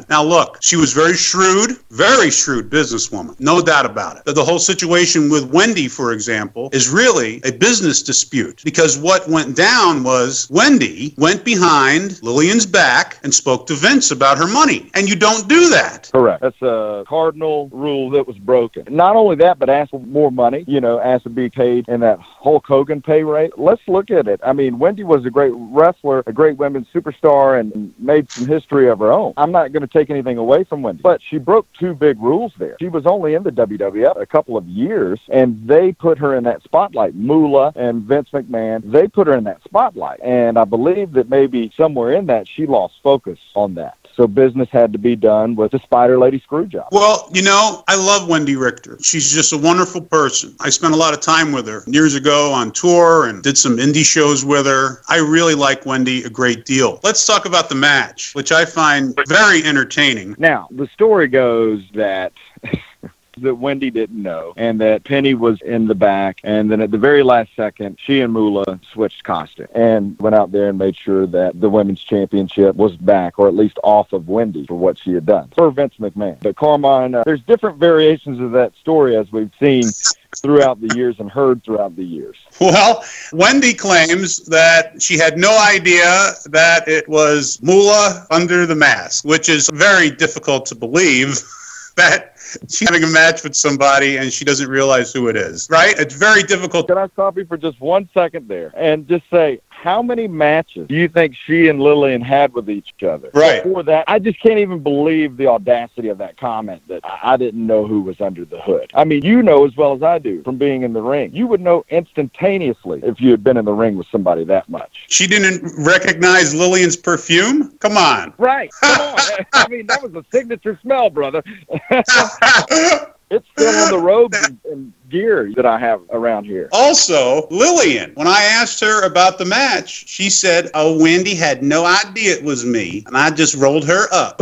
Now, look, she was very shrewd businesswoman. No doubt about it. The whole situation with Wendy, for example, is really a business dispute because what went down was Wendy went behind Lillian's back and spoke to Vince about her money. And you don't do that. Correct. That's a cardinal rule that was broken. Not only that, but asked for more money, asked to be paid in that Hulk Hogan pay rate. Let's look at it. I mean, Wendy was a great wrestler, a great women's superstar, and made some history of her own. I'm not going to take anything away from Wendy, but she broke two big rules there. She was only in the WWF a couple of years, and they put her in that spotlight. Moolah and Vince McMahon, they put her in that spotlight. And I believe that maybe somewhere in that, she lost focus on that. So business had to be done with the Spider Lady Screwjob. Well, I love Wendy Richter. She's just a wonderful person. I spent a lot of time with her years ago on tour and did some indie shows with her. I really like Wendy a great deal. Let's talk about the match, which I find very entertaining. Now, the story goes that that Wendy didn't know, and that Penny was in the back, and then at the very last second, she and Moolah switched costume and went out there and made sure that the women's championship was back, or at least off of Wendy for what she had done for Vince McMahon. But Carmine, there's different variations of that story as we've seen throughout the years and heard throughout the years. Well, Wendy claims that she had no idea that it was Moolah under the mask, which is very difficult to believe that she's having a match with somebody and she doesn't realize who it is, right? It's very difficult. Can I stop you for just 1 second there and just say, how many matches do you think she and Lillian had with each other? Right. Before that, I just can't even believe the audacity of that comment that I didn't know who was under the hood. I mean, you know as well as I do from being in the ring. You would know instantaneously if you had been in the ring with somebody that much. She didn't recognize Lillian's perfume? Come on. Right. Come on. I mean, that was a signature smell, brother. It's still on the robes and gear that I have around here. Also, Lillian, when I asked her about the match, she said, Wendy had no idea it was me, and I just rolled her up.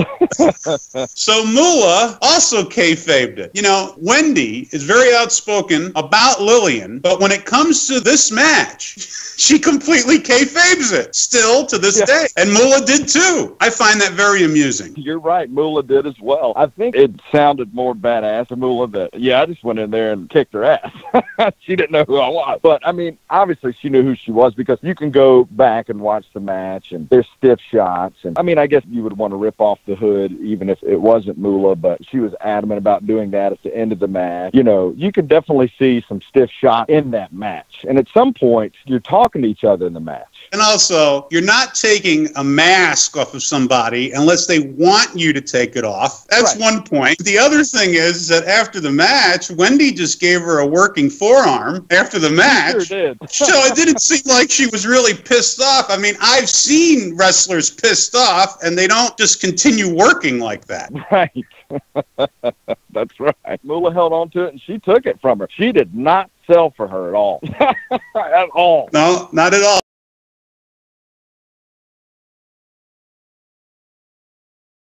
So Moolah also kayfabed it. Wendy is very outspoken about Lillian, but when it comes to this match, she completely kayfabes it, still to this day. And Moolah did too. I find that very amusing. You're right. Moolah did as well. I think it sounded more badass to Moolah that, I just went in there and kicked her ass. She didn't know who I was. But, I mean, obviously she knew who she was because you can go back and watch the match and there's stiff shots. And I mean, I guess you would want to rip off the hood even if it wasn't Moolah, but she was adamant about doing that at the end of the match. You could definitely see some stiff shots in that match. And at some point, you're talking to each other in the match. And also, you're not taking a mask off of somebody unless they want you to take it off. That's one point. The other thing is that after the match, Wendy just gave her a working forearm after the match. She sure did. So it didn't seem like she was really pissed off. I mean, I've seen wrestlers pissed off, and they don't just continue working like that. Right. That's right. Moolah held on to it, and she took it from her. She did not sell for her at all. At all. No, not at all.